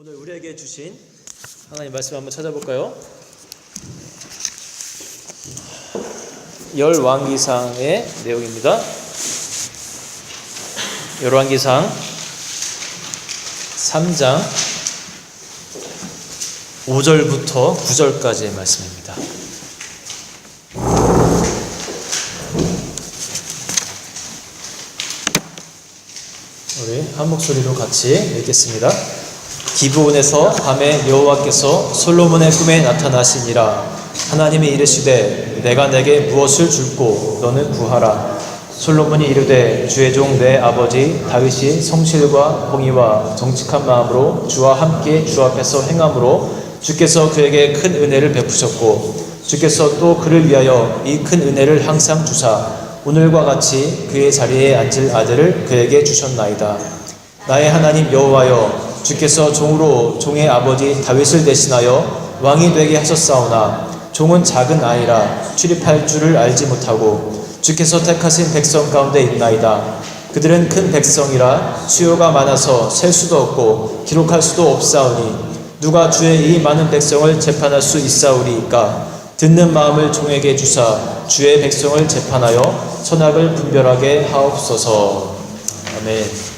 오늘 우리에게 주신 하나님 말씀 한번 찾아볼까요? 열왕기상의 내용입니다. 열왕기상 3장 5절부터 9절까지의 말씀입니다. 우리 한 목소리로 같이 읽겠습니다. 기브온에서 밤에 여호와께서 솔로몬의 꿈에 나타나시니라. 하나님이 이르시되 내가 내게 무엇을 줄꼬 너는 구하라. 솔로몬이 이르되 주의 종 내 아버지 다윗이 성실과 공의와 정직한 마음으로 주와 함께 주 앞에서 행함으로 주께서 그에게 큰 은혜를 베푸셨고 주께서 또 그를 위하여 이 큰 은혜를 항상 주사 오늘과 같이 그의 자리에 앉을 아들을 그에게 주셨나이다. 나의 하나님 여호와여 주께서 종으로 종의 아버지 다윗을 대신하여 왕이 되게 하셨사오나 종은 작은 아이라 출입할 줄을 알지 못하고 주께서 택하신 백성 가운데 있나이다. 그들은 큰 백성이라 수요가 많아서 셀 수도 없고 기록할 수도 없사오니 누가 주의 이 많은 백성을 재판할 수 있사오리이까. 듣는 마음을 종에게 주사 주의 백성을 재판하여 선악을 분별하게 하옵소서. 아멘.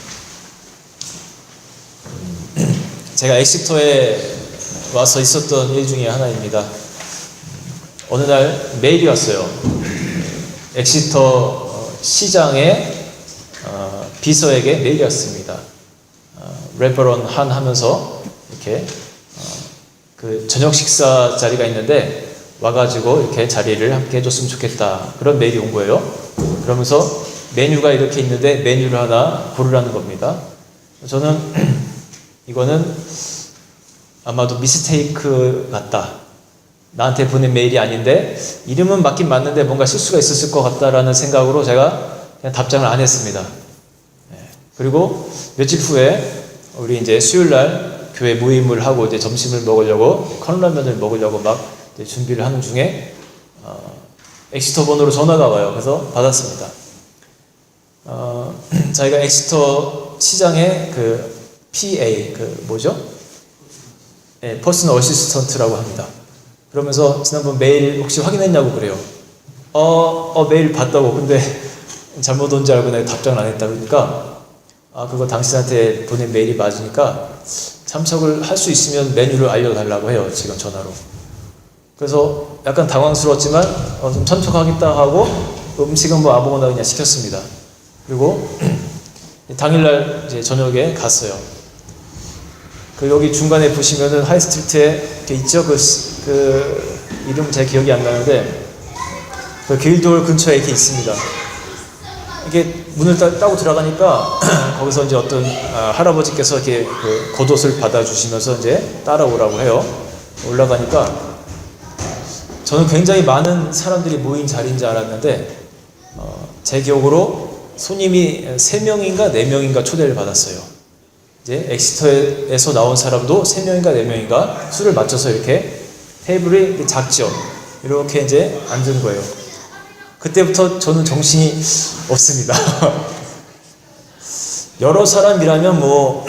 제가 엑시터에 와서 있었던 일 중에 하나입니다. 어느 날 메일이 왔어요. 엑시터 시장의 비서에게 메일이 왔습니다. 레버런 한 하면서 이렇게 그 저녁 식사 자리가 있는데 와가지고 이렇게 자리를 함께 해줬으면 좋겠다. 그런 메일이 온 거예요. 그러면서 메뉴가 이렇게 있는데 메뉴를 하나 고르라는 겁니다. 저는 이거는 아마도 미스테이크 같다. 나한테 보낸 메일이 아닌데 이름은 맞긴 맞는데 뭔가 실수가 있었을 것 같다라는 생각으로 제가 그냥 답장을 안 했습니다. 그리고 며칠 후에 우리 이제 수요일날 교회 모임을 하고 이제 점심을 먹으려고 컵라면을 먹으려고 막 이제 준비를 하는 중에 엑시터 번호로 전화가 와요. 그래서 받았습니다. 저희가 엑시터 시장의 그 PA, 뭐죠? 네, 퍼스널 어시스턴트라고 합니다. 그러면서 지난번 메일 혹시 확인했냐고 그래요. 메일 봤다고. 근데 잘못 온 줄 알고 내가 답장을 안 했다 그러니까 그거 당신한테 보낸 메일이 맞으니까 참석을 할 수 있으면 메뉴를 알려달라고 해요. 지금 전화로. 그래서 약간 당황스러웠지만 좀 참석하겠다 하고 음식은 뭐 아무거나 그냥 시켰습니다. 그리고 당일날 이제 저녁에 갔어요. 여기 중간에 보시면은 하이스트리트에 이렇게 있죠? 그 이름 제 기억이 안 나는데 그 길돌 근처에 이렇게 있습니다. 이게 문을 따고 들어가니까 거기서 이제 어떤 할아버지께서 이렇게 그 겉옷을 받아주시면서 이제 따라오라고 해요. 올라가니까 저는 굉장히 많은 사람들이 모인 자리인 줄 알았는데 제 기억으로 손님이 3명인가 4명인가 초대를 받았어요. 이제 엑시터에서 나온 사람도 3명인가 4명인가 수를 맞춰서 이렇게 테이블이 작죠. 이렇게 이제 앉은 거예요. 그때부터 저는 정신이 없습니다. 여러 사람이라면 뭐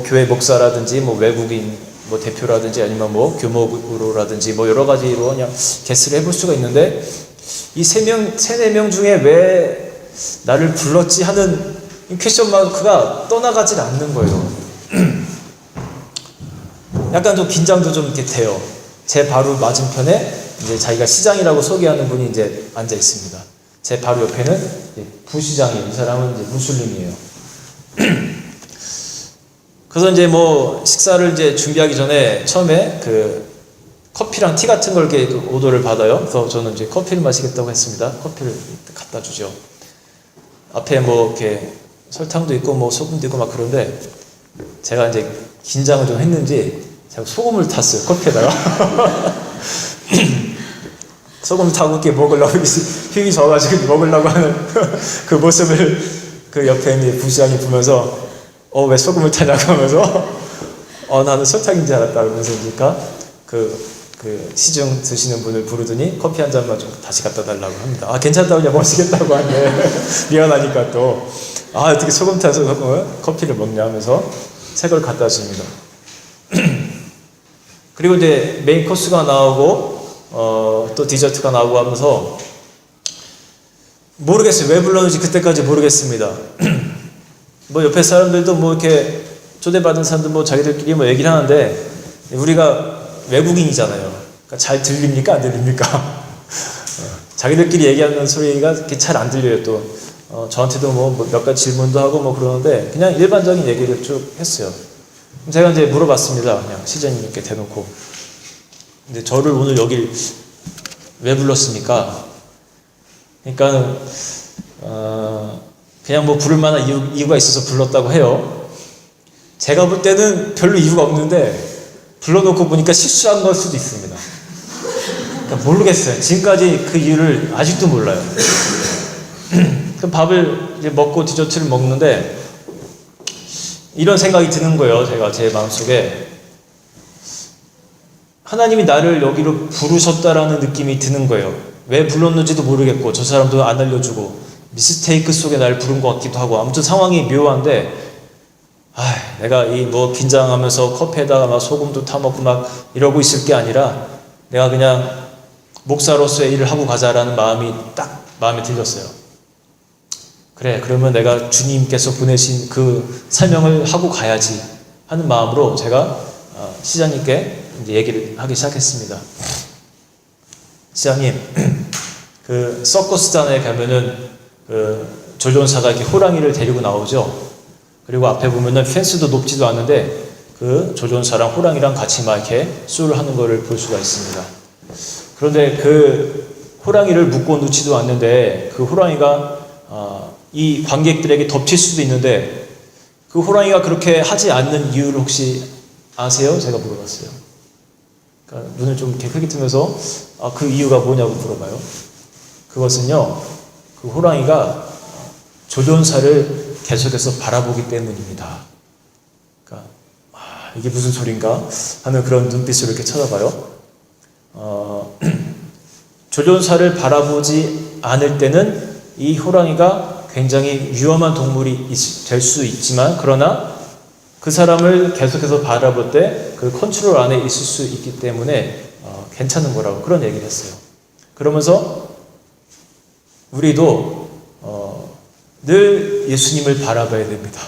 교회 목사라든지 뭐 외국인 뭐 대표라든지 아니면 뭐 교목으로라든지 뭐 여러 가지로 그냥 게스트를 해볼 수가 있는데 이 3명 중에 왜 나를 불렀지 하는 퀘스천 마크가 떠나가질 않는 거예요. 약간 좀 긴장도 좀 이렇게 돼요. 제 바로 맞은편에 이제 자기가 시장이라고 소개하는 분이 이제 앉아 있습니다. 제 바로 옆에는 부시장이에요. 이 사람은 이제 무슬림이에요. 그래서 이제 뭐 식사를 이제 준비하기 전에 처음에 그 커피랑 티 같은 걸 이렇게 오더를 받아요. 그래서 저는 이제 커피를 마시겠다고 했습니다. 커피를 갖다 주죠. 앞에 뭐 이렇게 설탕도 있고 뭐 소금도 있고 막 그런데 제가 이제 긴장을 좀 했는지 제가 소금을 탔어요. 커피에다가. 소금 타고 이렇게 먹으려고 힘이 져가지고 먹으려고 하는 그 모습을 그 옆에 있는 부시장이 보면서 왜 소금을 타냐고 하면서 나는 설탕인 줄 알았다 그러면서 그러니까 그 시중 드시는 분을 부르더니 커피 한 잔만 좀 다시 갖다 달라고 합니다. 괜찮다고 그냥 마시겠다고 하네. 미안하니까 또 어떻게 소금 타서 커피를 먹냐 하면서 새 걸 갖다 줍니다. 그리고 이제 메인 코스가 나오고 또 디저트가 나오고 하면서 모르겠어요. 왜 불렀는지 그때까지 모르겠습니다. 뭐 옆에 사람들도 뭐 이렇게 초대받은 사람들 뭐 자기들끼리 뭐 얘기를 하는데 우리가 외국인이잖아요. 그러니까 잘 들립니까? 안 들립니까? 자기들끼리 얘기하는 소리가 이렇게 잘 안 들려요. 또 저한테도 뭐 몇 가지 질문도 하고 뭐 그러는데 그냥 일반적인 얘기를 쭉 했어요. 제가 이제 물어봤습니다. 그냥 시장님께 대놓고. 근데 저를 오늘 여길 왜 불렀습니까? 그러니까 그냥 뭐 부를 만한 이유가 있어서 불렀다고 해요. 제가 볼 때는 별로 이유가 없는데 불러놓고 보니까 실수한 걸 수도 있습니다. 그러니까 모르겠어요. 지금까지 그 이유를 아직도 몰라요. 그 밥을 이제 먹고 디저트를 먹는데 이런 생각이 드는 거예요. 제가 제 마음속에 하나님이 나를 여기로 부르셨다라는 느낌이 드는 거예요. 왜 불렀는지도 모르겠고 저 사람도 안 알려주고 미스테이크 속에 날 부른 것 같기도 하고 아무튼 상황이 묘한데 내가 이 뭐 긴장하면서 커피에다가 막 소금도 타먹고 막 이러고 있을 게 아니라 내가 그냥 목사로서의 일을 하고 가자라는 마음이 딱 마음에 들렸어요. 그래, 그러면 내가 주님께서 보내신 그 사명을 하고 가야지 하는 마음으로 제가 시장님께 이제 얘기를 하기 시작했습니다. 시장님, 그 서커스단에 가면은 그 조종사가 이렇게 호랑이를 데리고 나오죠. 그리고 앞에 보면은 펜스도 높지도 않은데 그 조종사랑 호랑이랑 같이 막 이렇게 쏘를 하는 거를 볼 수가 있습니다. 그런데 그 호랑이를 묶어 놓지도 않는데 그 호랑이가 이 관객들에게 덮칠 수도 있는데 그 호랑이가 그렇게 하지 않는 이유를 혹시 아세요? 제가 물어봤어요. 그러니까 눈을 좀 이렇게 크게 뜨면서 그 이유가 뭐냐고 물어봐요. 그것은요, 그 호랑이가 조종사를 계속해서 바라보기 때문입니다. 그러니까 이게 무슨 소린가 하는 그런 눈빛으로 이렇게 쳐다봐요. 조종사를 바라보지 않을 때는 이 호랑이가 굉장히 위험한 동물이 될 수 있지만 그러나 그 사람을 계속해서 바라볼 때 그 컨트롤 안에 있을 수 있기 때문에 괜찮은 거라고 그런 얘기를 했어요. 그러면서 우리도 늘 예수님을 바라봐야 됩니다.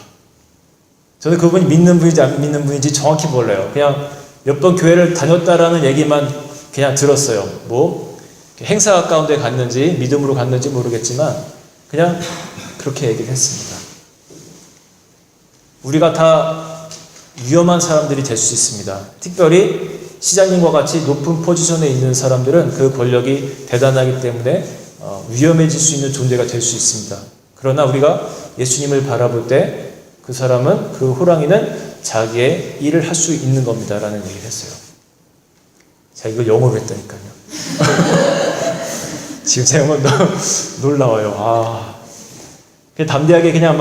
저는 그분이 믿는 분인지 안 믿는 분인지 정확히 몰라요. 그냥 몇 번 교회를 다녔다라는 얘기만 그냥 들었어요. 뭐 행사 가운데 갔는지 믿음으로 갔는지 모르겠지만 그냥 그렇게 얘기를 했습니다. 우리가 다 위험한 사람들이 될 수 있습니다. 특별히 시장님과 같이 높은 포지션에 있는 사람들은 그 권력이 대단하기 때문에 위험해질 수 있는 존재가 될 수 있습니다. 그러나 우리가 예수님을 바라볼 때 그 사람은, 그 호랑이는 자기의 일을 할 수 있는 겁니다 라는 얘기를 했어요. 제가 이걸 영어로 했다니까요. 지금 제 영어도 놀라워요. 그냥 담대하게 그냥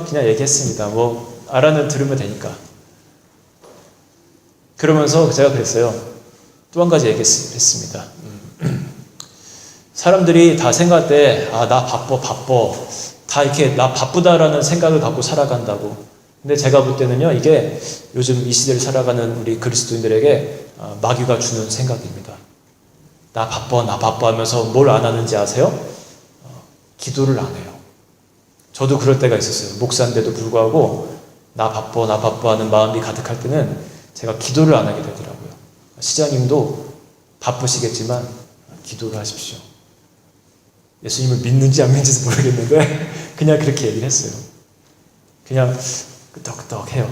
그냥 얘기했습니다. 뭐 알아는 들으면 되니까. 그러면서 제가 그랬어요. 또 한 가지 얘기했습니다. 사람들이 다 생각할 때 나 바빠 다 이렇게 나 바쁘다라는 생각을 갖고 살아간다고. 근데 제가 볼 때는요, 이게 요즘 이 시대를 살아가는 우리 그리스도인들에게 마귀가 주는 생각입니다. 나 바빠 하면서 뭘 안 하는지 아세요? 기도를 안 해요. 저도 그럴 때가 있었어요. 목사인데도 불구하고 나 바빠 하는 마음이 가득할 때는 제가 기도를 안 하게 되더라고요. 시장님도 바쁘시겠지만 기도를 하십시오. 예수님을 믿는지 안 믿는지도 모르겠는데 그냥 그렇게 얘기를 했어요. 그냥 끄덕끄덕해요.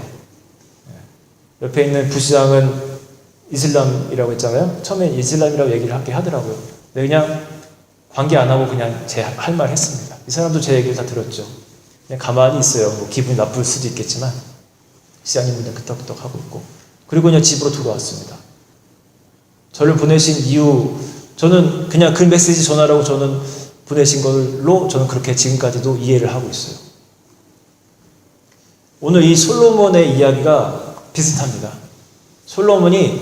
옆에 있는 부시장은 이슬람이라고 했잖아요. 처음에 이슬람이라고 얘기를 하더라고요. 근데 그냥 관계 안 하고 그냥 제 할 말 했습니다. 이 사람도 제 얘기를 다 들었죠. 그냥 가만히 있어요. 뭐 기분이 나쁠 수도 있겠지만 시장님은 그냥 끄덕끄덕 하고 있고, 그리고 그냥 집으로 돌아왔습니다. 저를 보내신 이유, 저는 그냥 그 메시지 전하라고 저는 보내신 걸로 저는 그렇게 지금까지도 이해를 하고 있어요. 오늘 이 솔로몬의 이야기가 비슷합니다. 솔로몬이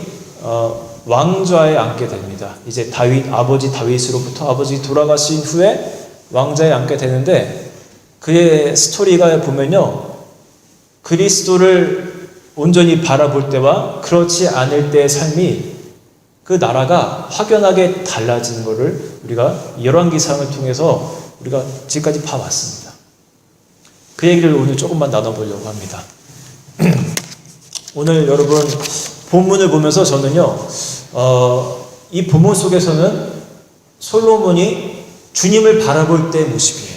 왕좌에 앉게 됩니다. 이제 아버지 다윗으로부터 아버지 돌아가신 후에 왕좌에 앉게 되는데, 그의 스토리가 보면요, 그리스도를 온전히 바라볼 때와 그렇지 않을 때의 삶이 그 나라가 확연하게 달라지는 것을 우리가 열왕기상을 통해서 우리가 지금까지 봐왔습니다. 그 얘기를 오늘 조금만 나눠보려고 합니다. 오늘 여러분 본문을 보면서 저는요, 이 본문 속에서는 솔로몬이 주님을 바라볼 때의 모습이에요.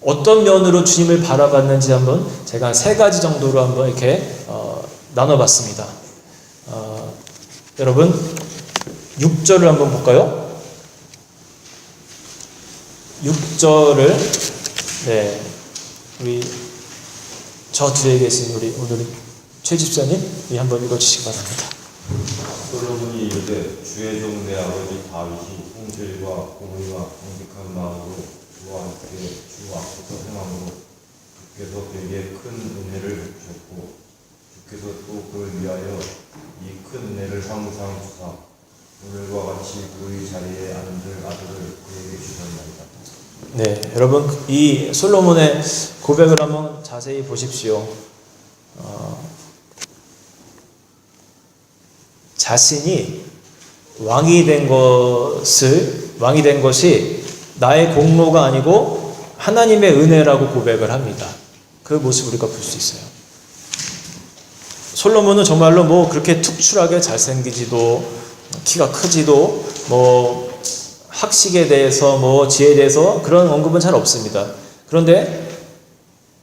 어떤 면으로 주님을 바라봤는지 한번 제가 한 3가지 정도로 한번 이렇게 나눠봤습니다. 여러분 6절을 한번 볼까요? 6절을 네, 우리 저 뒤에 계신 우리 오늘 최 집사님이 한번 읽어주시기 바랍니다. 솔로몬이 이르되 주의 종 내 아버지 다윗이 성질과 공의와 정직한 마음으로 주와 함께 주 앞에서 행함으로 주께서 그에게 큰 은혜를 주셨고 주께서 또 그를 위하여 이 큰 은혜를 항상 주사 오늘과 같이 그의 자리에 앉을 아들을 그에게 주셨나이다. 네, 여러분 이 솔로몬의 고백을 한번 자세히 보십시오. 자신이 왕이 된 것이 나의 공로가 아니고 하나님의 은혜라고 고백을 합니다. 그 모습을 우리가 볼 수 있어요. 솔로몬은 정말로 뭐 그렇게 특출하게 잘생기지도 키가 크지도 뭐 학식에 대해서 뭐 지혜에 대해서 그런 언급은 잘 없습니다. 그런데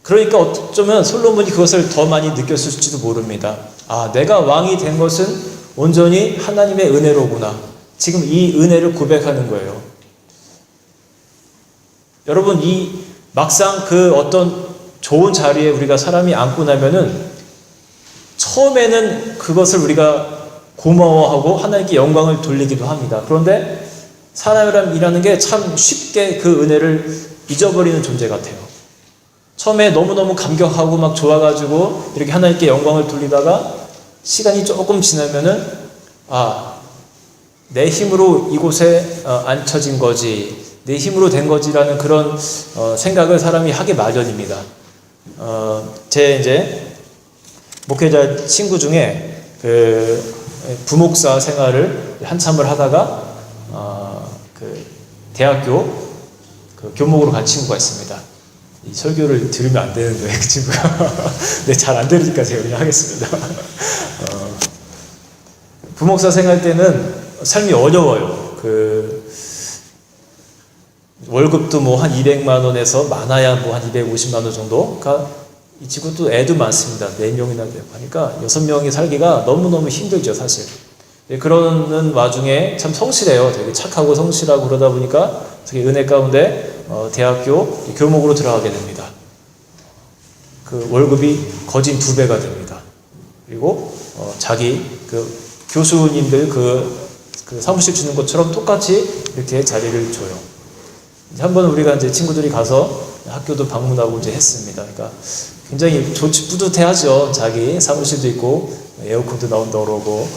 그러니까 어쩌면 솔로몬이 그것을 더 많이 느꼈을지도 모릅니다. 아, 내가 왕이 된 것은 온전히 하나님의 은혜로구나. 지금 이 은혜를 고백하는 거예요. 여러분, 이 막상 그 어떤 좋은 자리에 우리가 사람이 앉고 나면은 처음에는 그것을 우리가 고마워하고 하나님께 영광을 돌리기도 합니다. 그런데 사람이라는 게 참 쉽게 그 은혜를 잊어버리는 존재 같아요. 처음에 너무너무 감격하고 막 좋아가지고 이렇게 하나님께 영광을 돌리다가 시간이 조금 지나면은 내 힘으로 이곳에 앉혀진 거지, 내 힘으로 된 거지라는 그런 생각을 사람이 하기 마련입니다. 제 이제 목회자 친구 중에 그 부목사 생활을 한참을 하다가 그 대학교 그 교목으로 간 친구가 있습니다. 이 설교를 들으면 안 되는데 그 친구가 네, 잘 안 들으니까 제가 그냥 하겠습니다. 부목사 생활 때는 삶이 어려워요. 그 월급도 뭐 한 200만 원에서 많아야 뭐 한 250만 원 정도. 그러니까 이 친구도 애도 많습니다. 4명이나 되고 하니까 6명이 살기가 너무너무 힘들죠, 사실. 그러는 와중에 참 성실해요. 되게 착하고 성실하고 그러다 보니까 되게 은혜 가운데 대학교 교목으로 들어가게 됩니다. 그 월급이 거진 2배가 됩니다. 그리고 자기 그 교수님들 그 사무실 주는 것처럼 똑같이 이렇게 자리를 줘요. 한번 우리가 이제 친구들이 가서 학교도 방문하고 이제 했습니다. 그러니까 굉장히 좋지, 뿌듯해하죠. 자기 사무실도 있고 에어컨도 나온다고 그러고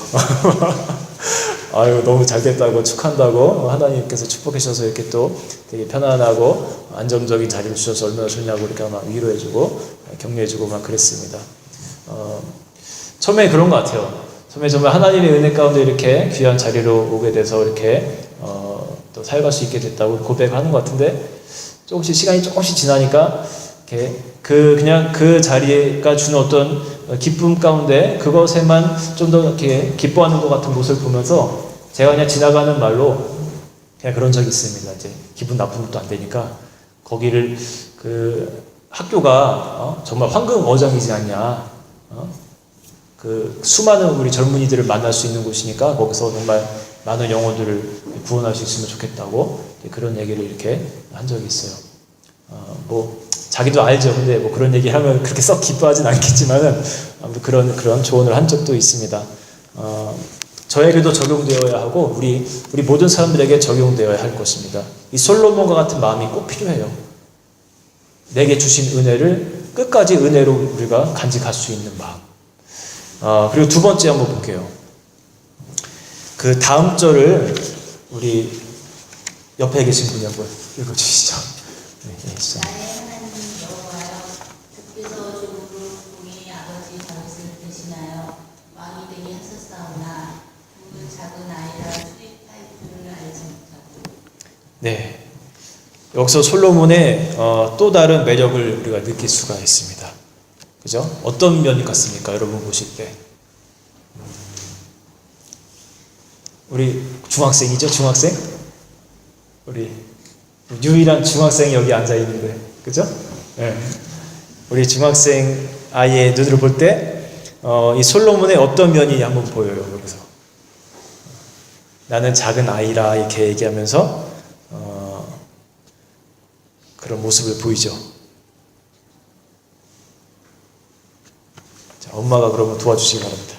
아유 너무 잘 됐다고 축한다고 하나님께서 축복해 주셔서 이렇게 또 되게 편안하고 안정적인 자리를 주셔서 얼마나 좋냐고 이렇게 막 위로해주고 격려해주고 막 그랬습니다. 처음에 그런 것 같아요. 처음에 정말 하나님의 은혜 가운데 이렇게 귀한 자리로 오게 돼서 이렇게 또 살갈 수 있게 됐다고 고백하는 것 같은데 시간이 조금씩 지나니까 이렇게 그냥 그 자리가 주는 어떤 기쁨 가운데 그것에만 좀 더 이렇게 기뻐하는 것 같은 모습을 보면서 제가 그냥 지나가는 말로 그냥 그런 적이 있습니다. 이제 기분 나쁜 것도 안 되니까 거기를 그 학교가 정말 황금 어장이지 않냐. 그 수많은 우리 젊은이들을 만날 수 있는 곳이니까 거기서 정말 많은 영혼들을 구원할 수 있으면 좋겠다고 그런 얘기를 이렇게 한 적이 있어요. 뭐 자기도 알죠. 근데 뭐 그런 얘기 하면 그렇게 썩 기뻐하진 않겠지만은 아무튼 그런 조언을 한 적도 있습니다. 저에게도 적용되어야 하고 우리 모든 사람들에게 적용되어야 할 것입니다. 이 솔로몬과 같은 마음이 꼭 필요해요. 내게 주신 은혜를 끝까지 은혜로 우리가 간직할 수 있는 마음. 그리고 두 번째 한번 볼게요. 그 다음 절을 우리 옆에 계신 분이 한번 읽어주시죠. 네, 나의 하나님 여호와여, 주께서 종으로 공의 아버지 작은 아이라 수입할 줄을 알지 못하고. 네. 여기서 솔로몬의 또 다른 매력을 우리가 느낄 수가 있습니다. 그죠? 어떤 면이 같습니까? 여러분 보실 때. 우리 중학생이죠? 중학생? 우리 유일한 중학생이 여기 앉아 있는데, 그죠? 네. 우리 중학생 아이의 눈으로 볼 때, 이 솔로몬의 어떤 면이 한번 보여요, 여기서. 나는 작은 아이라, 이렇게 얘기하면서, 그런 모습을 보이죠. 자, 엄마가 그러면 도와주시기 바랍니다.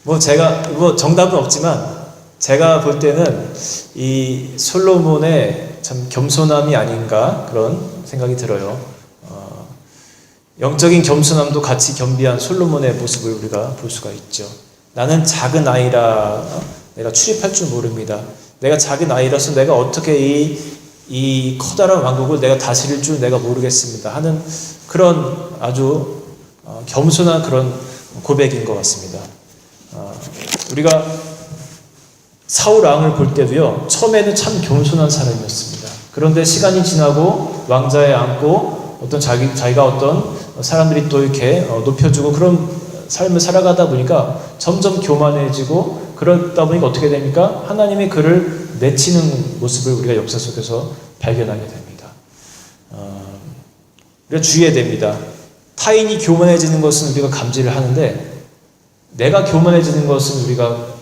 뭐 정답은 없지만 제가 볼 때는 이 솔로몬의 참 겸손함이 아닌가 그런 생각이 들어요. 영적인 겸손함도 같이 겸비한 솔로몬의 모습을 우리가 볼 수가 있죠. 나는 작은 아이라 내가 출입할 줄 모릅니다. 내가 작은 아이라서 내가 어떻게 이 커다란 왕국을 내가 다스릴 줄 내가 모르겠습니다 하는 그런 아주 겸손한 그런 고백인 것 같습니다. 우리가 사울 왕을 볼 때도요, 처음에는 참 겸손한 사람이었습니다. 그런데 시간이 지나고 왕자에 앉고 어떤 자기가 어떤 사람들이 또 이렇게 높여주고 그런 삶을 살아가다 보니까 점점 교만해지고 그러다 보니까 어떻게 됩니까? 하나님이 그를 내치는 모습을 우리가 역사 속에서 발견하게 됩니다. 우리가 주의해야 됩니다. 타인이 교만해지는 것은 우리가 감지를 하는데 내가 교만해지는 것은 우리가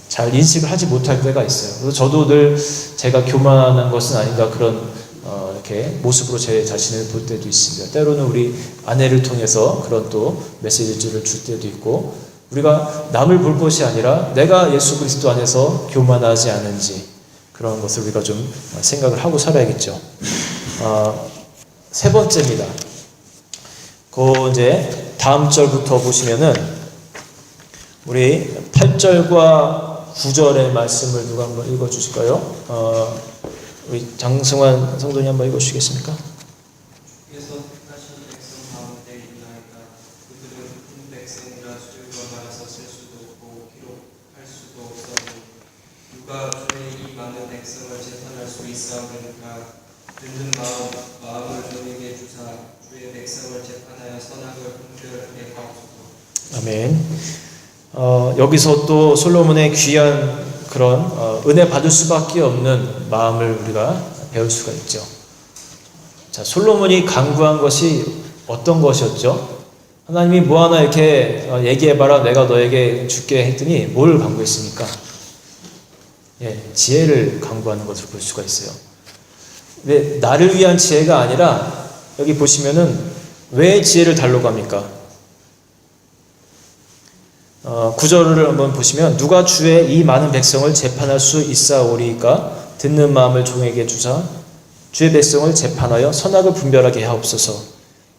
잘 인식을 하지 못할 때가 있어요. 그래서 저도 늘 제가 교만한 것은 아닌가 그런 이렇게 모습으로 제 자신을 볼 때도 있습니다. 때로는 우리 아내를 통해서 그런 또 메시지를 줄 때도 있고 우리가 남을 볼 것이 아니라 내가 예수 그리스도 안에서 교만하지 않은지 그런 것을 우리가 좀 생각을 하고 살아야겠죠. 세 번째입니다. 그 이제 다음 절부터 보시면은 우리 8절과 9절의 말씀을 누가 한번 읽어 주실까요? 우리 장승환 성도님 한번 읽어 주시겠습니까? 주께서 택하신 백성 가운데 있나이다. 그들은 큰 백성이라 수들과 말아서 쓸 수도 없고 기록할 수도 없사오니 누가 주의 이 많은 백성을 재판할 수 있사오니까 듣는 마음을 저에게 주사 주의 백성을 재판하여 선악을 분별하게 하옵소서. 아멘. 여기서 또 솔로몬의 귀한 그런 은혜 받을 수밖에 없는 마음을 우리가 배울 수가 있죠. 자, 솔로몬이 간구한 것이 어떤 것이었죠? 하나님이 뭐 하나 이렇게 얘기해봐라 내가 너에게 줄게 했더니 뭘 간구했습니까? 예, 지혜를 간구하는 것을 볼 수가 있어요. 왜 나를 위한 지혜가 아니라 여기 보시면은 왜 지혜를 달라고 합니까? 9절을 한번 보시면 누가 주의 이 많은 백성을 재판할 수 있사오리까 듣는 마음을 종에게 주사 주의 백성을 재판하여 선악을 분별하게 하옵소서.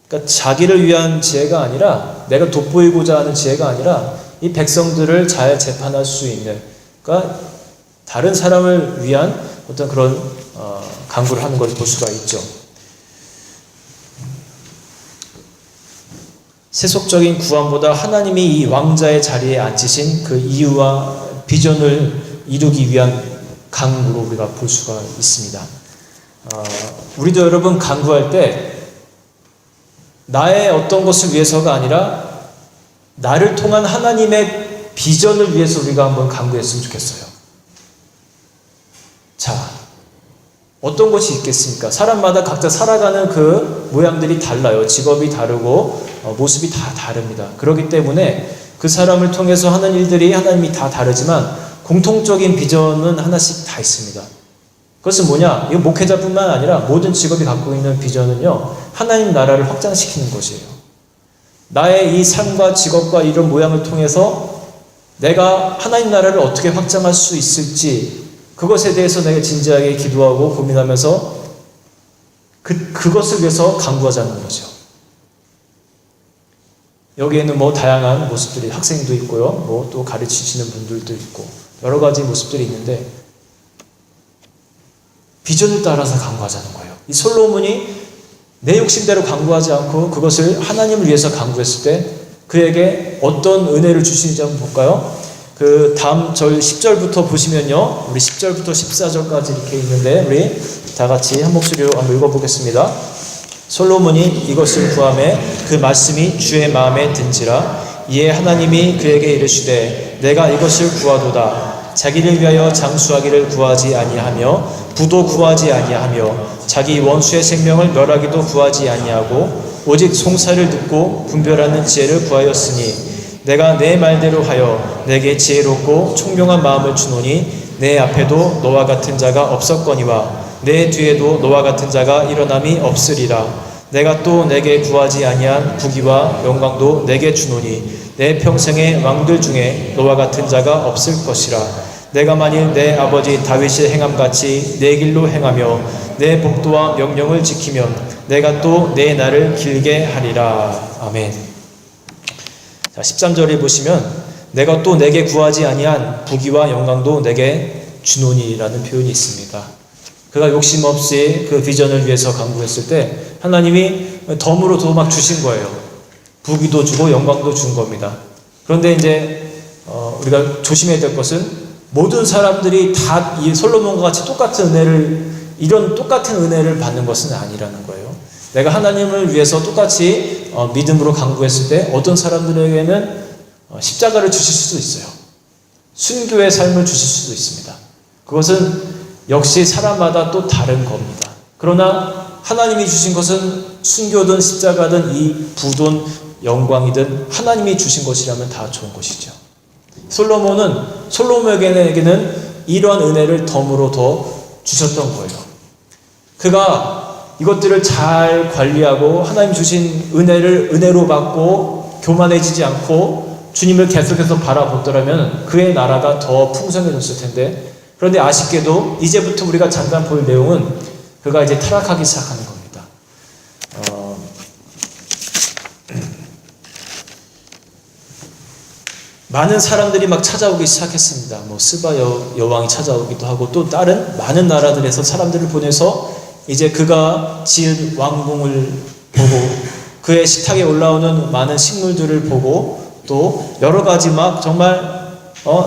그러니까 자기를 위한 지혜가 아니라 내가 돋보이고자 하는 지혜가 아니라 이 백성들을 잘 재판할 수 있는 그러니까 다른 사람을 위한 어떤 그런 간구를 하는 것을 볼 수가 있죠. 세속적인 구원보다 하나님이 이 왕자의 자리에 앉히신 그 이유와 비전을 이루기 위한 간구로 우리가 볼 수가 있습니다. 우리도 여러분 간구할 때 나의 어떤 것을 위해서가 아니라 나를 통한 하나님의 비전을 위해서 우리가 한번 간구했으면 좋겠어요. 자, 어떤 것이 있겠습니까? 사람마다 각자 살아가는 그 모양들이 달라요. 직업이 다르고 모습이 다 다릅니다. 그렇기 때문에 그 사람을 통해서 하는 일들이 하나님이 다 다르지만 공통적인 비전은 하나씩 다 있습니다. 그것은 뭐냐? 이거 목회자뿐만 아니라 모든 직업이 갖고 있는 비전은요, 하나님 나라를 확장시키는 것이에요. 나의 이 삶과 직업과 이런 모양을 통해서 내가 하나님 나라를 어떻게 확장할 수 있을지 그것에 대해서 내가 진지하게 기도하고 고민하면서 그것을 위해서 간구하자는 거죠. 여기에는 뭐 다양한 모습들이 학생도 있고요. 뭐 또 가르치시는 분들도 있고 여러 가지 모습들이 있는데 비전을 따라서 간구하자는 거예요. 이 솔로몬이 내 욕심대로 강구하지 않고 그것을 하나님을 위해서 강구했을 때 그에게 어떤 은혜를 주시는지 한번 볼까요? 그 다음 절 10절부터 보시면요, 우리 10절부터 14절까지 이렇게 있는데 우리 다 같이 한 목소리로 한번 읽어보겠습니다. 솔로몬이 이것을 구하매 그 말씀이 주의 마음에 든지라. 이에 하나님이 그에게 이르시되 내가 이것을 구하도다. 자기를 위하여 장수하기를 구하지 아니하며 부도 구하지 아니하며 자기 원수의 생명을 멸하기도 구하지 아니하고 오직 송사를 듣고 분별하는 지혜를 구하였으니 내가 내 말대로 하여 내게 지혜롭고 총명한 마음을 주노니 내 앞에도 너와 같은 자가 없었거니와 내 뒤에도 너와 같은 자가 일어남이 없으리라. 내가 또 내게 구하지 아니한 부귀와 영광도 내게 주노니 내 평생의 왕들 중에 너와 같은 자가 없을 것이라. 내가 만일 내 아버지 다윗의 행함같이 내 길로 행하며 내 법도와 명령을 지키면 내가 또 내 날을 길게 하리라. 아멘. 자, 13절에 보시면 내가 또 내게 구하지 아니한 부귀와 영광도 내게 주노니라는 표현이 있습니다. 그가 욕심 없이 그 비전을 위해서 강구했을 때 하나님이 덤으로 더 막 주신 거예요. 부귀도 주고 영광도 준 겁니다. 그런데 이제 우리가 조심해야 될 것은 모든 사람들이 다 이 솔로몬과 같이 이런 똑같은 은혜를 받는 것은 아니라는 거예요. 내가 하나님을 위해서 똑같이 믿음으로 강구했을 때 어떤 사람들에게는 십자가를 주실 수도 있어요. 순교의 삶을 주실 수도 있습니다. 그것은 역시 사람마다 또 다른 겁니다. 그러나 하나님이 주신 것은 순교든 십자가든 이 부든 영광이든 하나님이 주신 것이라면 다 좋은 것이죠. 솔로몬에게는 이러한 은혜를 덤으로 더 주셨던 거예요. 그가 이것들을 잘 관리하고 하나님 주신 은혜를 은혜로 받고 교만해지지 않고 주님을 계속해서 바라보더라면 그의 나라가 더 풍성해졌을 텐데, 그런데 아쉽게도 이제부터 우리가 잠깐 볼 내용은 그가 이제 타락하기 시작하는 겁니다. 많은 사람들이 막 찾아오기 시작했습니다. 스바 여왕이 찾아오기도 하고 또 다른 많은 나라들에서 사람들을 보내서 이제 그가 지은 왕궁을 보고 그의 식탁에 올라오는 많은 식물들을 보고 또 여러 가지 막 정말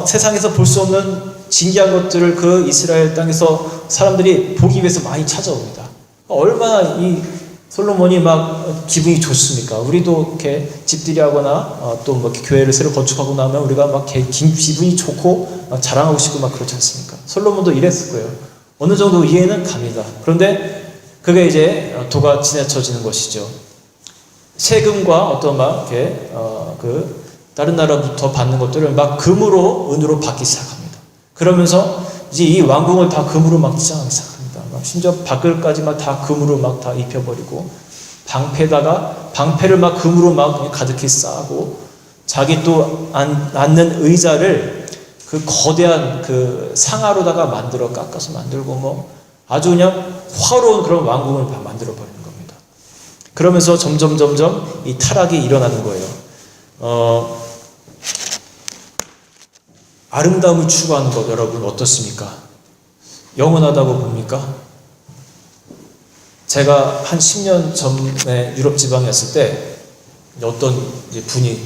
세상에서 볼 수 없는 진귀한 것들을 그 이스라엘 땅에서 사람들이 보기 위해서 많이 찾아옵니다. 얼마나 이 솔로몬이 막 기분이 좋습니까? 우리도 이렇게 집들이 하거나 또 뭐 교회를 새로 건축하고 나면 우리가 막 기분이 좋고 막 자랑하고 싶고 막 그렇지 않습니까? 솔로몬도 이랬을 거예요. 어느 정도 이해는 갑니다. 그런데 그게 이제 도가 지나쳐지는 것이죠. 세금과 어떤 막 이렇게 그 다른 나라부터 받는 것들을 막 금으로 은으로 받기 시작합니다. 그러면서 이제 이 왕궁을 다 금으로 막 치장하기 시작합니다. 심지어 밖을까지 막 다 금으로 막 다 입혀버리고 방패를 막 금으로 막 가득히 쌓고 자기 또 앉는 의자를 그 거대한 그 상아로다가 깎아서 만들고 뭐 아주 그냥 화려한 그런 왕궁을 다 만들어 버리는 겁니다. 그러면서 점점 이 타락이 일어나는 거예요. 아름다움을 추구하는 것 여러분 어떻습니까? 영원하다고 봅니까? 제가 한 10년 전에 유럽 지방에 왔을 때 어떤 분이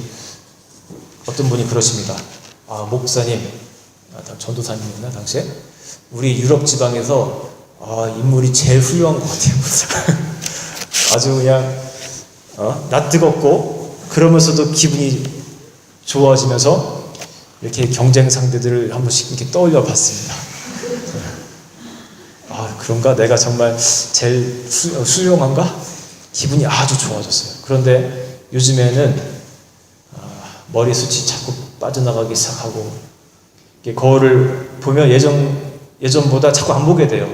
그러십니다. 목사님, 전도사님이었나 당시에? 우리 유럽 지방에서 인물이 제일 훌륭한 것 같아요. 아주 그냥 낯뜨겁고 그러면서도 기분이 좋아지면서 이렇게 경쟁 상대들을 한 번씩 이렇게 떠올려 봤습니다. 그런가? 내가 정말 제일 훌륭한가? 기분이 아주 좋아졌어요. 그런데 요즘에는 머리숱이 자꾸 빠져나가기 시작하고 거울을 보면 예전보다 자꾸 안 보게 돼요.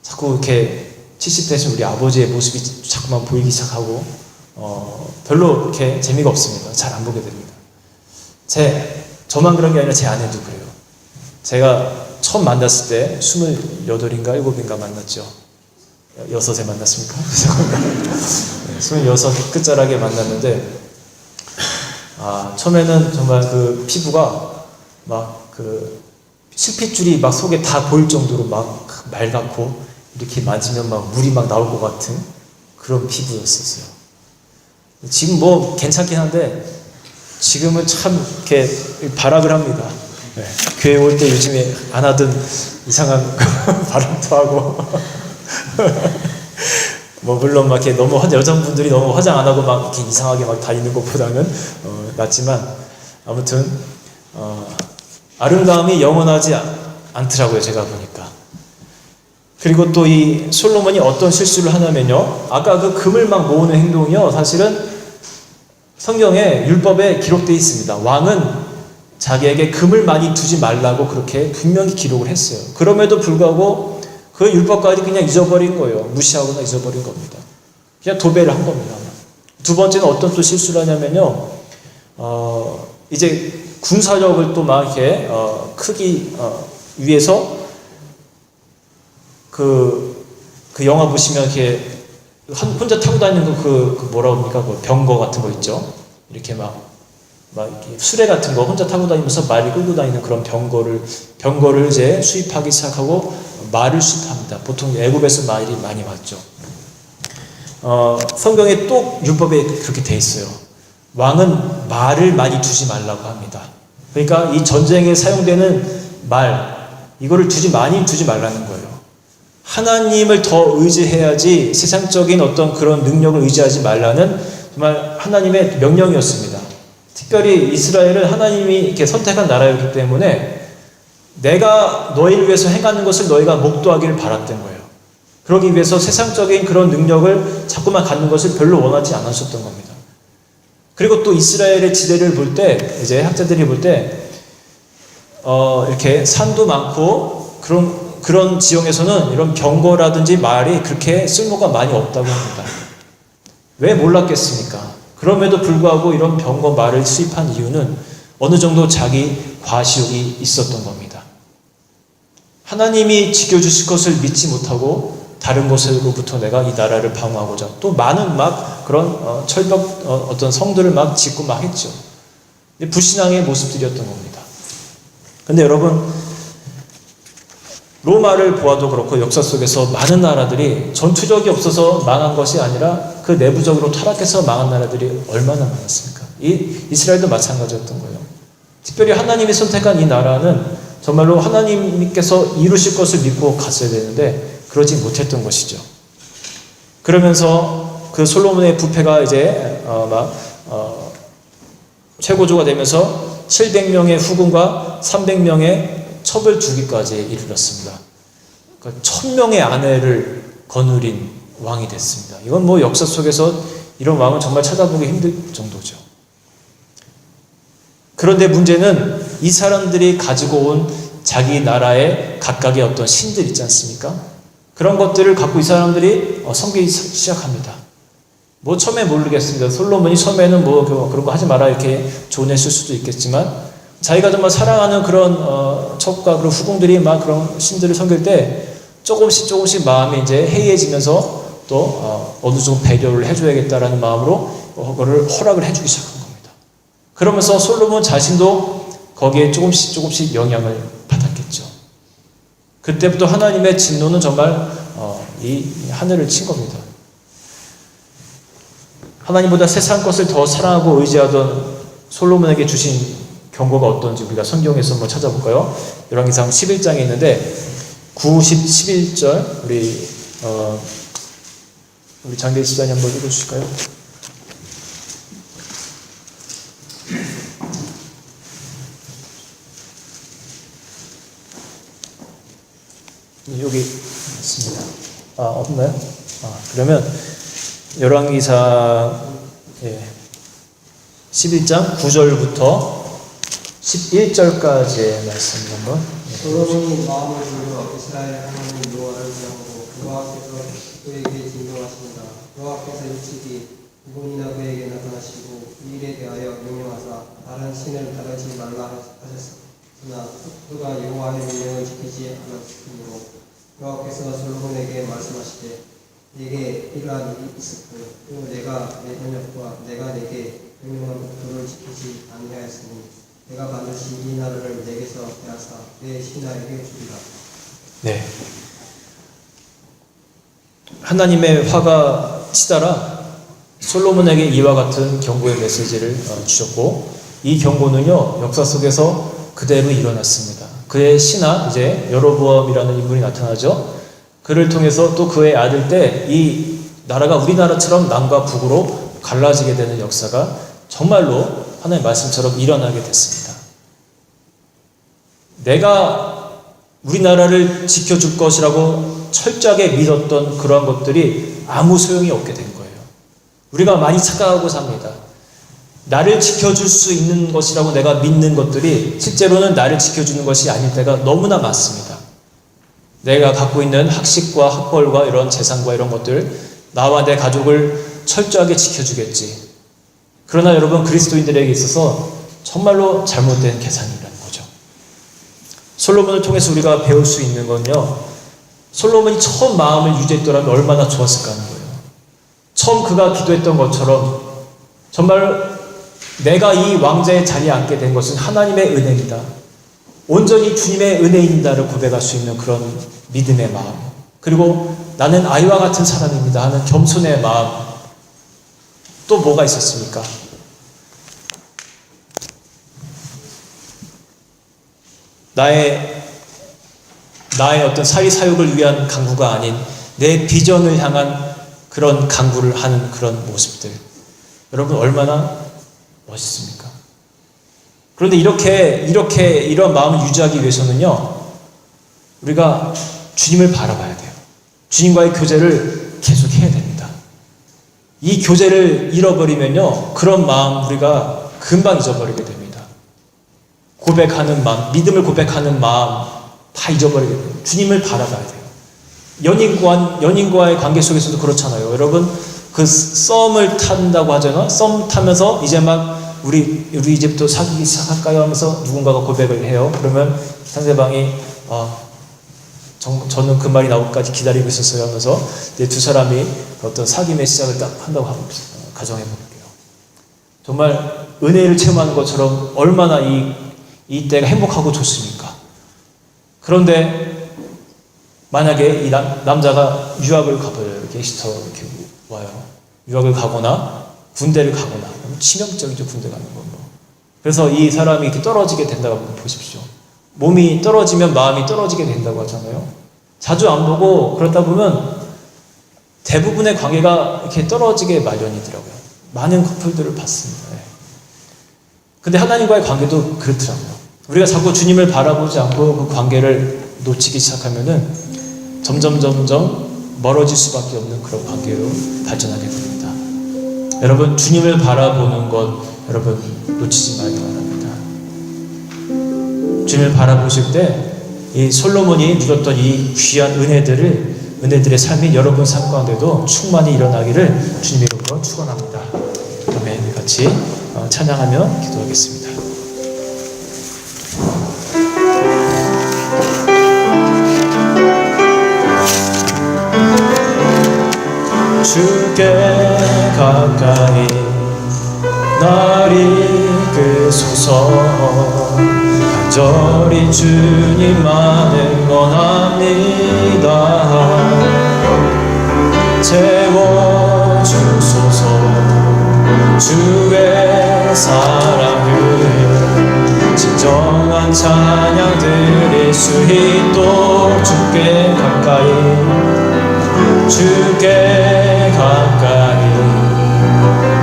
자꾸 이렇게 70 되신 우리 아버지의 모습이 자꾸만 보이기 시작하고 별로 이렇게 재미가 없습니다. 잘 안 보게 됩니다. 저만 그런 게 아니라 제 아내도 그래요. 제가 처음 만났을 때 28인가 7인가 만났죠. 6에 만났습니까? 죄송합니다. 26 끝자락에 만났는데 처음에는 정말 그 피부가 막 그 실핏줄이 막 속에 다 보일 정도로 막 맑았고 이렇게 만지면 막 물이 막 나올 것 같은 그런 피부였었어요. 지금 뭐 괜찮긴 한데 지금은 참 이렇게 발악을 합니다. 네. 교회 올 때 요즘에 안 하던 이상한 발악도 하고 뭐 물론 막 이렇게 너무 여성분들이 너무 화장 안 하고 막 이렇게 이상하게 막 다니는 것보다는 낫지만 아무튼 아름다움이 영원하지 않더라고요, 제가 보니까. 그리고 또 이 솔로몬이 어떤 실수를 하냐면요, 아까 그 금을 막 모으는 행동이요, 사실은 성경에 율법에 기록되어 있습니다. 왕은 자기에게 금을 많이 두지 말라고 그렇게 분명히 기록을 했어요. 그럼에도 불구하고 그 율법까지 그냥 잊어버린 거예요. 무시하거나 잊어버린 겁니다. 그냥 도배를 한 겁니다. 두 번째는 어떤 또 실수를 하냐면요, 이제 군사력을 또 막 이렇게 크기 위해서 그 영화 보시면 이렇게 혼자 타고 다니는 그 뭐라고 합니까? 그 병거 같은 거 있죠. 이렇게 막 이렇게 수레 같은 거 혼자 타고 다니면서 말이 끌고 다니는 그런 병거를 이제 수입하기 시작하고 말을 수입합니다. 보통 애굽에서 말이 많이 왔죠. 성경에 또 율법에 그렇게 돼 있어요. 왕은 말을 많이 두지 말라고 합니다. 그러니까 이 전쟁에 사용되는 말, 이거를 많이 두지 말라는 거예요. 하나님을 더 의지해야지 세상적인 어떤 그런 능력을 의지하지 말라는 정말 하나님의 명령이었습니다. 특별히 이스라엘은 하나님이 이렇게 선택한 나라였기 때문에 내가 너희를 위해서 행하는 것을 너희가 목도하기를 바랐던 거예요. 그러기 위해서 세상적인 그런 능력을 자꾸만 갖는 것을 별로 원하지 않으셨던 겁니다. 그리고 또 이스라엘의 지대를 볼 때, 이제 학자들이 볼 때, 이렇게 산도 많고 그런 지형에서는 이런 병거라든지 말이 그렇게 쓸모가 많이 없다고 합니다. 왜 몰랐겠습니까? 그럼에도 불구하고 이런 병거 말을 수입한 이유는 어느 정도 자기 과시욕이 있었던 겁니다. 하나님이 지켜주실 것을 믿지 못하고 다른 곳으로부터 내가 이 나라를 방어하고자 또 많은 막 그런 철벽 어떤 성들을 막 짓고 막 했죠. 근데 불신앙의 모습들이었던 겁니다. 근데 여러분, 로마를 보아도 그렇고 역사 속에서 많은 나라들이 전투력이 없어서 망한 것이 아니라 그 내부적으로 타락해서 망한 나라들이 얼마나 많았습니까? 이스라엘도 마찬가지였던 거예요. 특별히 하나님이 선택한 이 나라는 정말로 하나님께서 이루실 것을 믿고 갔어야 되는데 그러지 못했던 것이죠. 그러면서 그 솔로몬의 부패가 이제 최고조가 되면서 700명의 후궁과 300명의 첩을 두기까지 이르렀습니다. 그러니까 1000명의 아내를 거느린 왕이 됐습니다. 이건 뭐 역사 속에서 이런 왕은 정말 찾아보기 힘들 정도죠. 그런데 문제는 이 사람들이 가지고 온 자기 나라의 각각의 어떤 신들 있지 않습니까? 그런 것들을 갖고 이 사람들이 섬기기 시작합니다. 뭐 처음에 모르겠습니다. 솔로몬이 처음에는 뭐 그런 거 하지 마라 이렇게 조언했을 수도 있겠지만 자기가 정말 사랑하는 그런 첩과 그런 후궁들이 막 그런 신들을 섬길 때 조금씩 마음이 이제 해이해지면서 또 어느 정도 배려를 해줘야겠다라는 마음으로 그거를 허락을 해주기 시작한 겁니다. 그러면서 솔로몬 자신도 거기에 조금씩 영향을 받았겠죠. 그때부터 하나님의 진노는 정말 이 하늘을 친 겁니다. 하나님보다 세상 것을 더 사랑하고 의지하던 솔로몬에게 주신 경고가 어떤지 우리가 성경에서 한번 찾아볼까요? 열왕기상 11장에 있는데 9, 10, 11절 우리 장대희 집사님 한번 읽어주실까요? 여기 있습니다. 없나요? 그러면 열왕기상 11장 9절부터 11절까지의 말씀 한번. 솔로몬이 마음을 돌려 이스라엘 하나님 여호와를 위하고 여호와께서 그에게 진노하십니다. 여호와께서 일찍이 이분이나 그에게 나타나시고 이 일에 대하여 명령하사 다른 신을 따르지 말라 하셨으나 그가 여호와의 명령을 지키지 않았으므로 여호와께서 솔로몬에게 말씀하시되 내게 이러한 일이 있었고 또 내가 내 번역과 내가 내게 명령한 것들을 지키지 아니하였으니 내가 반드시 이 나라를 내게서 빼앗아 내 신하에게 주리라. 네. 하나님의 화가 치다라 솔로몬에게 이와 같은 경고의 메시지를 주셨고, 이 경고는요 역사 속에서 그대로 일어났습니다. 그의 신하 이제 여로보암이라는 인물이 나타나죠. 그를 통해서 또 그의 아들 때 이 나라가 우리나라처럼 남과 북으로 갈라지게 되는 역사가 정말로 하나님의 말씀처럼 일어나게 됐습니다. 내가 우리나라를 지켜줄 것이라고 철저하게 믿었던 그러한 것들이 아무 소용이 없게 된 거예요. 우리가 많이 착각하고 삽니다. 나를 지켜줄 수 있는 것이라고 내가 믿는 것들이 실제로는 나를 지켜주는 것이 아닐 때가 너무나 많습니다. 내가 갖고 있는 학식과 학벌과 이런 재산과 이런 것들, 나와 내 가족을 철저하게 지켜주겠지. 그러나 여러분, 그리스도인들에게 있어서 정말로 잘못된 계산이라는 거죠. 솔로몬을 통해서 우리가 배울 수 있는 건요, 솔로몬이 처음 마음을 유지했더라면 얼마나 좋았을까 하는 거예요. 처음 그가 기도했던 것처럼 정말 내가 이 왕자의 자리에 앉게 된 것은 하나님의 은혜입니다. 온전히 주님의 은혜입니다를 고백할 수 있는 그런 믿음의 마음, 그리고 나는 아이와 같은 사람입니다 하는 겸손의 마음, 또 뭐가 있었습니까? 나의 어떤 사리사욕을 위한 강구가 아닌 내 비전을 향한 그런 강구를 하는 그런 모습들, 여러분 얼마나 멋있습니까? 그런데 이런 마음을 유지하기 위해서는요, 우리가 주님을 바라봐야 돼요. 주님과의 교제를 계속 해야 됩니다. 이 교제를 잃어버리면요, 그런 마음 우리가 금방 잊어버리게 됩니다. 고백하는 마음, 믿음을 고백하는 마음 다 잊어버리게 돼요. 주님을 바라봐야 돼요. 연인과의 관계 속에서도 그렇잖아요. 여러분, 그 썸을 탄다고 하잖아요. 썸 타면서 이제 막 우리 이제부터 사귀기 시작할까요 하면서 누군가가 고백을 해요. 그러면 상대방이 저는 그 말이 나오기까지 기다리고 있었어요 하면서 이제 두 사람이 어떤 사귐의 시작을 딱 한다고 가정해 볼게요. 정말 은혜를 체험하는 것처럼 얼마나 이 때가 행복하고 좋습니까? 그런데 만약에 이 남자가 유학을 가버려요. 게스터 이렇게 와요. 유학을 가거나 군대를 가거나, 치명적이죠, 군대 가는 건. 그래서 이 사람이 이렇게 떨어지게 된다고 보십시오. 몸이 떨어지면 마음이 떨어지게 된다고 하잖아요. 자주 안 보고 그러다 보면 대부분의 관계가 이렇게 떨어지게 마련이더라고요. 많은 커플들을 봤습니다. 근데 하나님과의 관계도 그렇더라고요. 우리가 자꾸 주님을 바라보지 않고 그 관계를 놓치기 시작하면은 점점 멀어질 수밖에 없는 그런 관계로 발전하게 됩니다. 여러분, 주님을 바라보는 것 여러분 놓치지 말기 바랍니다. 주님을 바라보실 때 이 솔로몬이 누렸던 이 귀한 은혜들의 삶이 여러분 삶 가운데도 충만히 일어나기를 주님의 이름으로 축원합니다. 아멘. 같이 찬양하며 기도하겠습니다. 주께 가까이 날 이끄소서. 간절히 주님만을 원합니다. 채워주소서. 주의 사랑을 진정한 찬양 드릴 수 있도록 주께 가까이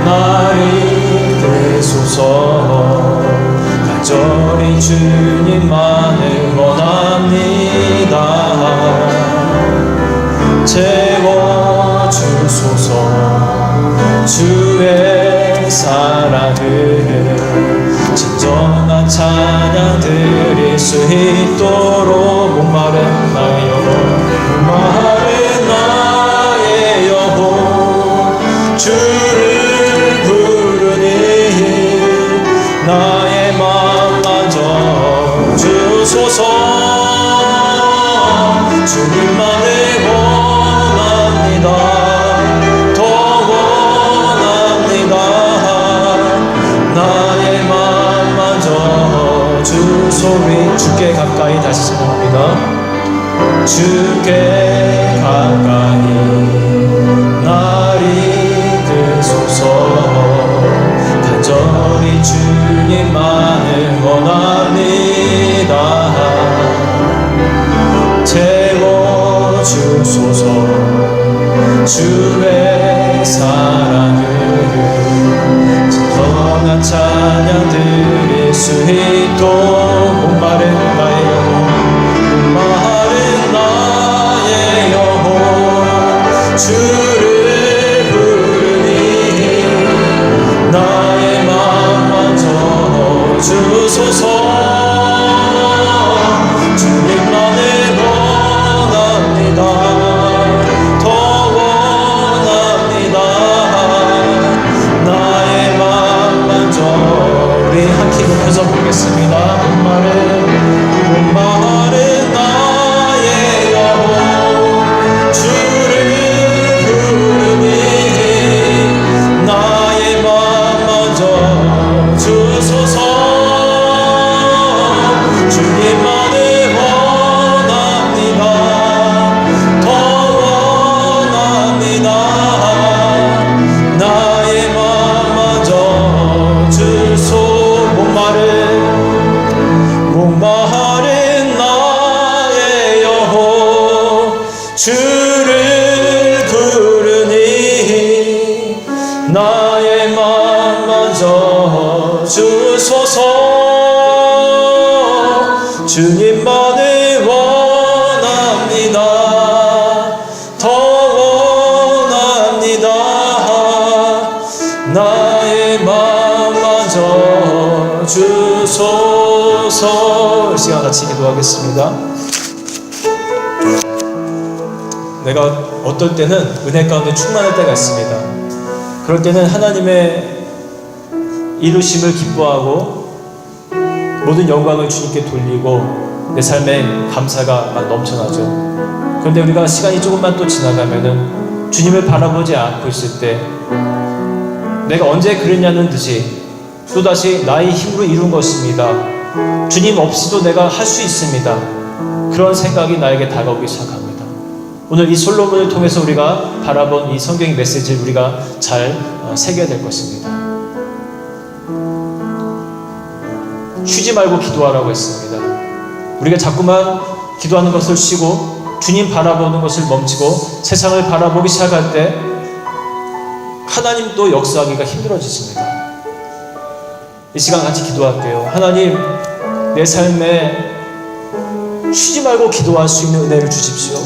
날 이끄소서. 간절히 주님만을 원합니다. 채워주소서. 주의 사랑을 진정한 찬양 드릴 수 있도록 목마른 나의 영혼 주를 부르니 나의 마음 만져 주소서. 주님만을 원합니다. 더 원합니다. 나의 마음 만져 주소서. 주께 가까이 다시 찬양합니다. 주께 가까이 날 주의 사랑을 진정한 찬양 드릴 수 있도록 목마른 나의 영혼 목마른 나의 영혼 주를 부르니 나의 맘 먼저 주소서 주님만을 원합니다 더 원합니다 나의 맘 먼저 우리 함께 높여서 보겠습니다 목마른 나의 영혼 주를 부르니 나의 맘 먼저 주소서 주님만을 원합니다 더 원합니다 나의 맘 먼저 주소 목마른 나의 영혼 주를 부르니 나의 맘 먼저 주소서 주님만을 원합니다 더 원합니다 나의 맘 먼저 주소서 이 시간 같이 기도하겠습니다. 내가 어떨 때는 은혜 가운데 충만할 때가 있습니다. 그럴 때는 하나님의 이루심을 기뻐하고 모든 영광을 주님께 돌리고 내 삶에 감사가 막 넘쳐나죠. 그런데 우리가 시간이 조금만 또 지나가면은 주님을 바라보지 않고 있을 때 내가 언제 그랬냐는 듯이 또다시 나의 힘으로 이룬 것입니다. 주님 없이도 내가 할 수 있습니다. 그런 생각이 나에게 다가오기 시작합니다. 오늘 이 솔로몬을 통해서 우리가 바라본 이 성경의 메시지를 우리가 잘 새겨야 될 것입니다. 쉬지 말고 기도하라고 했습니다. 우리가 자꾸만 기도하는 것을 쉬고 주님 바라보는 것을 멈추고 세상을 바라보기 시작할 때 하나님도 역사하기가 힘들어지십니다. 이 시간 같이 기도할게요. 하나님, 내 삶에 쉬지 말고 기도할 수 있는 은혜를 주십시오.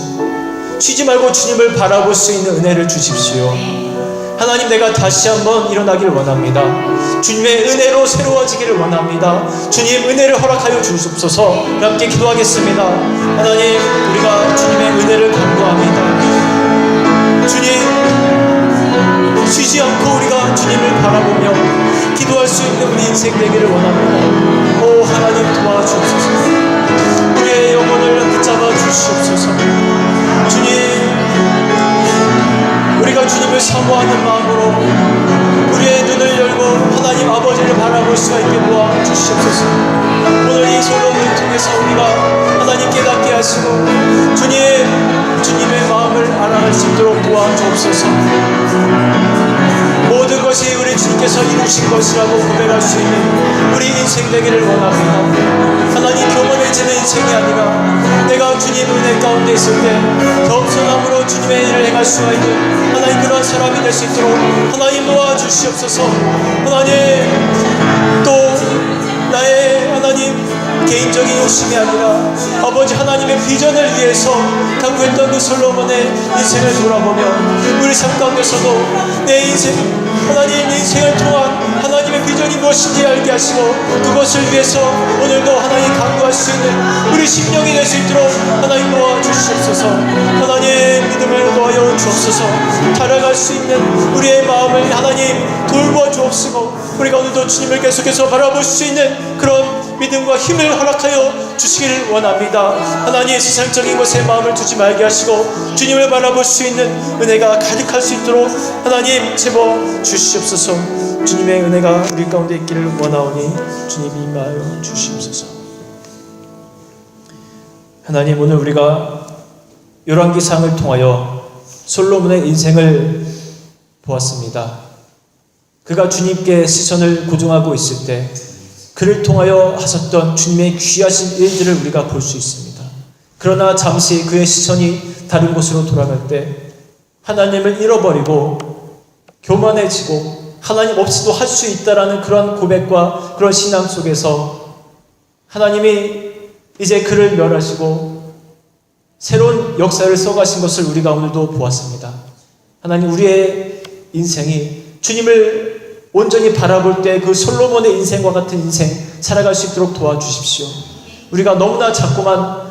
쉬지 말고 주님을 바라볼 수 있는 은혜를 주십시오. 하나님, 내가 다시 한번 일어나기를 원합니다. 주님의 은혜로 새로워지기를 원합니다. 주님, 은혜를 허락하여 주옵소서. 함께 기도하겠습니다. 하나님, 우리가 주님의 은혜를 간구합니다. 주님, 쉬지 않고 우리가 주님을 바라보며 기도할 수 있는 우리 인생 되기를 원합니다. 오 하나님, 도와주옵소서. 우리의 영혼을 붙잡아 주시옵소서. 주님, 우리가 주님을 사모하는 마음으로 우리의 눈을 열고 하나님 아버지를 바라볼 수가 있게 도와주시옵소서. 오늘 이 솔로몬을 통해서 우리가 하나님 깨닫게 하시고 주님의 마음을 알아갈 수 있도록 도와주옵소서. 모든 것이 우리 주님께서 이루신 것이라고 고백할 수 있는 우리 인생 되기를 원합니다. 하나님, 교만해지는 인생이 아니라 내가 주님 은혜 가운데 있을 때 겸손함으로 주님의 일을 행할 수가 있는 하나님 그런 사람이 될 수 있도록 하나님 도와주시옵소서. 하나님, 또 나의 하나님 개인적인 욕심이 아니라 아버지 하나님의 비전을 위해서 강구했던 그 솔로몬의 인생을 돌아보며 우리 삶 가운데서도 내 인생, 하나님 인생을 통한 하나님의 비전이 무엇인지 알게 하시고 그것을 위해서 오늘도 하나님 강구할 수 있는 우리 심령이 될 수 있도록 하나님 도와주시옵소서. 하나님 믿음을 도와여 주옵소서. 살아갈 수 있는 우리의 마음을 하나님 돌보아 주옵시고 우리가 오늘도 주님을 계속해서 바라볼 수 있는 그런 믿음과 힘을 허락하여 주시기를 원합니다. 하나님, 세상적인 것에 마음을 두지 말게 하시고 주님을 바라볼 수 있는 은혜가 가득할 수 있도록 하나님 제보 주시옵소서. 주님의 은혜가 우리 가운데 있기를 원하오니 주님이 임하여 주시옵소서. 하나님, 오늘 우리가 열왕기상을 통하여 솔로몬의 인생을 보았습니다. 그가 주님께 시선을 고정하고 있을 때 그를 통하여 하셨던 주님의 귀하신 일들을 우리가 볼 수 있습니다. 그러나 잠시 그의 시선이 다른 곳으로 돌아갈 때 하나님을 잃어버리고 교만해지고 하나님 없이도 할 수 있다라는 그런 고백과 그런 신앙 속에서 하나님이 이제 그를 멸하시고 새로운 역사를 써가신 것을 우리가 오늘도 보았습니다. 하나님, 우리의 인생이 주님을 온전히 바라볼 때 그 솔로몬의 인생과 같은 인생 살아갈 수 있도록 도와주십시오. 우리가 너무나 자꾸만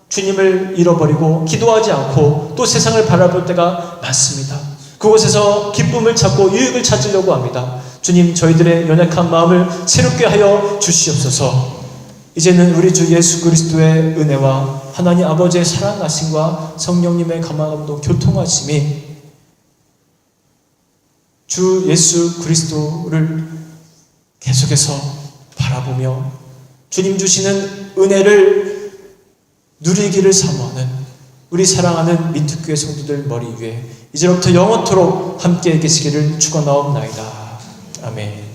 주님을 잃어버리고 기도하지 않고 또 세상을 바라볼 때가 많습니다. 그곳에서 기쁨을 찾고 유익을 찾으려고 합니다. 주님, 저희들의 연약한 마음을 새롭게 하여 주시옵소서. 이제는 우리 주 예수 그리스도의 은혜와 하나님 아버지의 사랑하심과 성령님의 감화감동 교통하심이 주 예수 그리스도를 계속해서 바라보며 주님 주시는 은혜를 누리기를 사모하는 우리 사랑하는 민특교회 성도들 머리 위에 이제부터 영원토록 함께 계시기를 축원하옵나이다. 아멘.